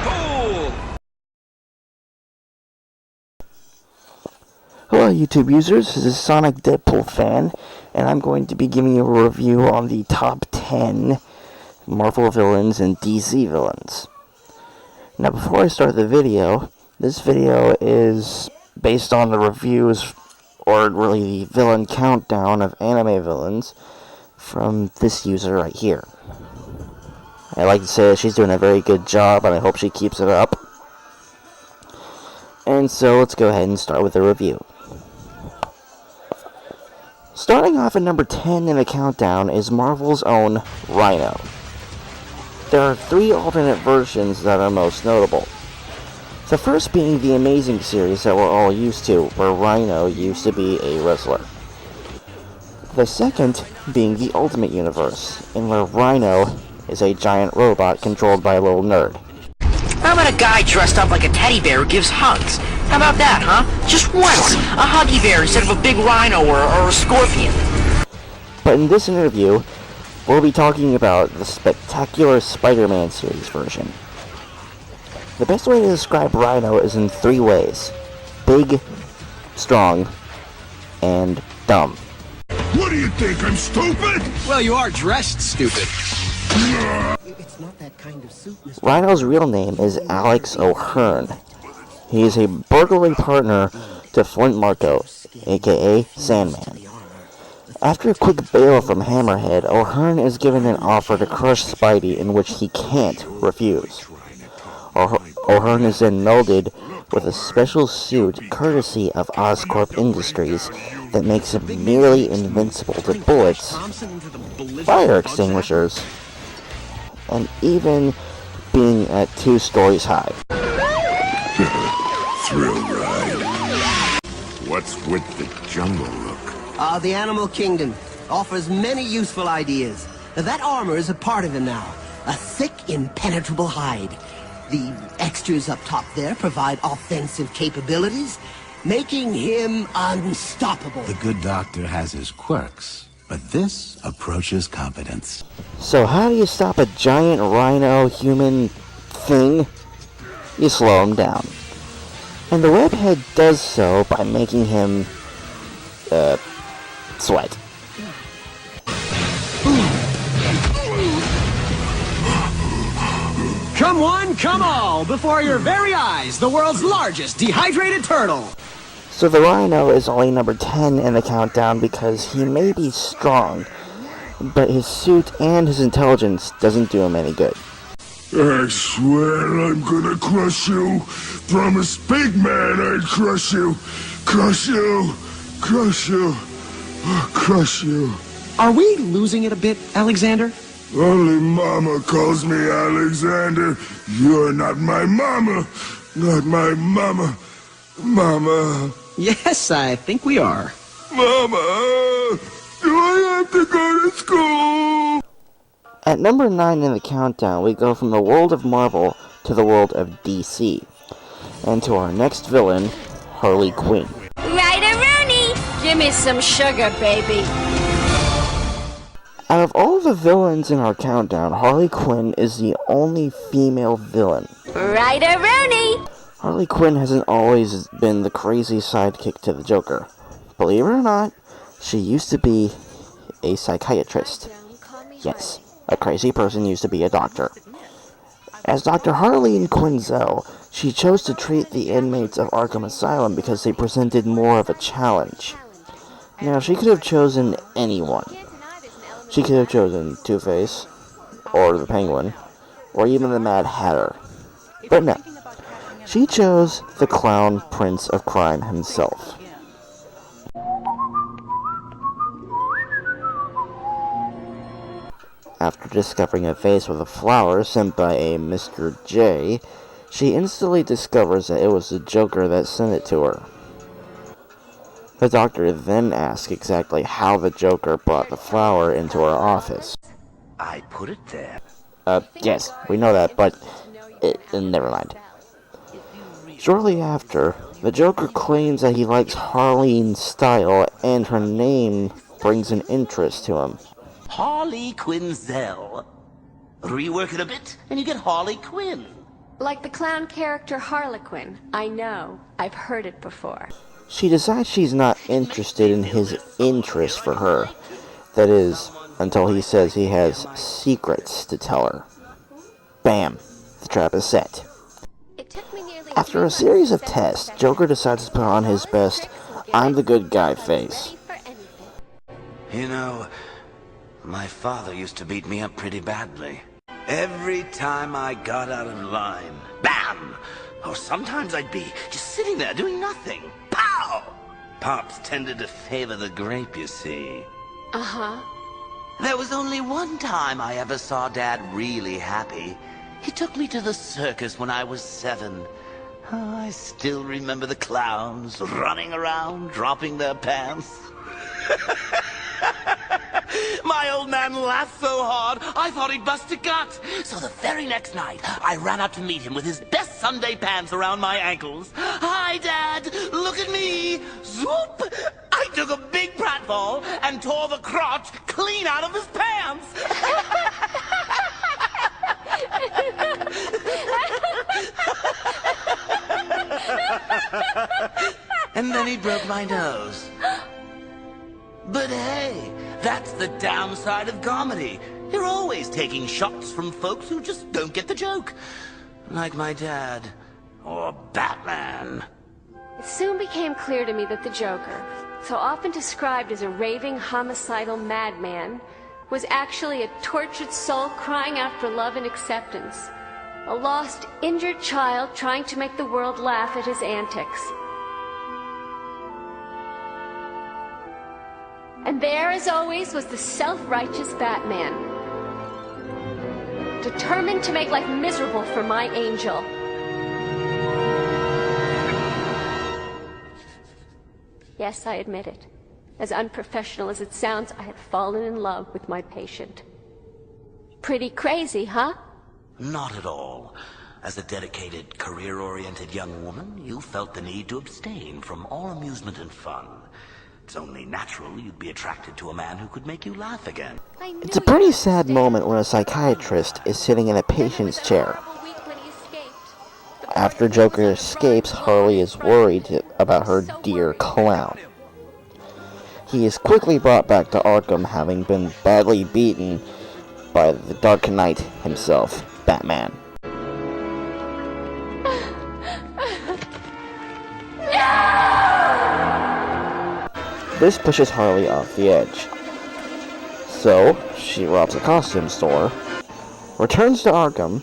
Deadpool! Hello YouTube users, this is Sonic Deadpool fan, and I'm going to be giving you a review on the top 10 Marvel villains and DC villains. Now before I start the video, this video is based on the reviews, or really the villain countdown of anime villains from this user right here. I like to say that she's doing a very good job, and I hope she keeps it up. And so let's go ahead and start with the review. Starting off at number 10 in the countdown is Marvel's own Rhino. There are 3 alternate versions that are most notable. The first being the Amazing series that we're all used to, where Rhino used to be a wrestler. The second being the Ultimate Universe, in where Rhino is a giant robot controlled by a little nerd. How about a guy dressed up like a teddy bear who gives hugs? How about that, huh? Just once! A huggy bear instead of a big rhino or a scorpion. But in this interview, we'll be talking about the Spectacular Spider-Man series version. The best way to describe Rhino is in 3 ways: big, strong, and dumb. What do you think, I'm stupid? Well, you are dressed stupid. It's not that kind of suit, Mr. Rhino's real name is Alex O'Hearn. He is a burglary partner to Flint Marko, aka Sandman. After a quick bail from Hammerhead, O'Hearn is given an offer to crush Spidey in which he can't refuse. O'Hearn is then melded with a special suit courtesy of Oscorp Industries that makes him nearly invincible to bullets, fire extinguishers, and even being at 2 stories high. Thrill ride. What's with the jungle look? The Animal Kingdom offers many useful ideas. That armor is a part of him now. A thick, impenetrable hide. The extras up top there provide offensive capabilities, making him unstoppable. The good doctor has his quirks, but this approaches competence. So how do you stop a giant rhino human thing? You slow him down. And the webhead does so by making him, sweat. Come one, come all! Before your very eyes, the world's largest dehydrated turtle! So the Rhino is only number 10 in the countdown because he may be strong, but his suit and his intelligence doesn't do him any good. I swear I'm gonna crush you. Promise big man I'd crush you. Crush you. Crush you. Crush you. Are we losing it a bit, Alexander? Only Mama calls me Alexander. You're not my mama. Not my mama. Mama. Yes, I think we are. Mama. Do I have to go to school? At number 9 in the countdown, we go from the world of Marvel to the world of DC, and to our next villain, Harley Quinn. Rider-Rooney! Give me some sugar, baby. Out of all the villains in our countdown, Harley Quinn is the only female villain. Rider-Rooney! Harley Quinn hasn't always been the crazy sidekick to the Joker. Believe it or not, she used to be a psychiatrist. Yes, a crazy person used to be a doctor. As Dr. Harleen Quinzel, she chose to treat the inmates of Arkham Asylum because they presented more of a challenge. Now, she could have chosen anyone. She could have chosen Two-Face, or the Penguin, or even the Mad Hatter. But no, she chose the Clown Prince of Crime himself. After discovering a vase with a flower sent by a Mr. J, she instantly discovers that it was the Joker that sent it to her. The doctor then asks exactly how the Joker brought the flower into her office. I put it there. Yes, we know that, but never mind. Shortly after, the Joker claims that he likes Harleen's style and her name brings an interest to him. Harley Quinzel. Rework it a bit, and you get Harley Quinn. Like the clown character Harlequin. I know. I've heard it before. She decides she's not interested in his interest for her. That is, until he says he has secrets to tell her. Bam! The trap is set. After a series of tests, Joker decides to put on his best I'm the good guy face. You know, my father used to beat me up pretty badly. Every time I got out of line, bam! Or sometimes I'd be just sitting there doing nothing. Pow! Pops tended to favor the grape, you see. Uh-huh. There was only one time I ever saw Dad really happy. He took me to the circus when I was 7. Oh, I still remember the clowns running around, dropping their pants. My old man laughed so hard, I thought he'd bust a gut. So the very next night, I ran out to meet him with his best Sunday pants around my ankles. Hi, Dad, look at me. Zoop! I took a big pratfall and tore the crotch clean out of his pants. And then he broke my nose. But hey, that's the downside of comedy. You're always taking shots from folks who just don't get the joke. Like my dad, or Batman. It soon became clear to me that the Joker, so often described as a raving, homicidal madman, was actually a tortured soul crying out for love and acceptance. A lost, injured child trying to make the world laugh at his antics. And there, as always, was the self-righteous Batman, determined to make life miserable for my angel. Yes, I admit it. As unprofessional as it sounds, I had fallen in love with my patient. Pretty crazy, huh? Not at all. As a dedicated, career-oriented young woman, you felt the need to abstain from all amusement and fun. It's only natural you'd be attracted to a man who could make you laugh again. It's a pretty sad moment when a psychiatrist is sitting in a patient's chair. After Joker escapes, Harley is worried about her dear clown. He is quickly brought back to Arkham, having been badly beaten by the Dark Knight himself, Batman. This pushes Harley off the edge. So, she robs a costume store, returns to Arkham,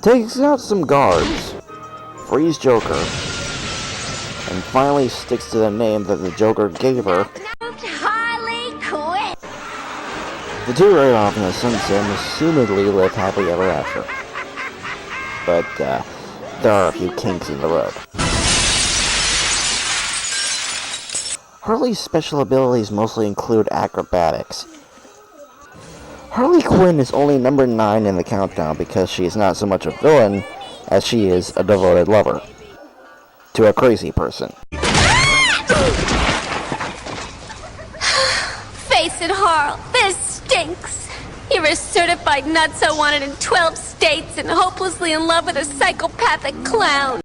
takes out some guards, frees Joker, and finally sticks to the name that the Joker gave her. Harley Quinn! The two ride off in the sunset and assumedly live happily ever after. But, there are a few kinks in the road. Harley's special abilities mostly include acrobatics. Harley Quinn is only number 9 in the countdown because she is not so much a villain as she is a devoted lover to a crazy person. Face it, Harl, this stinks. You're a certified nutso wanted in 12 states and hopelessly in love with a psychopathic clown.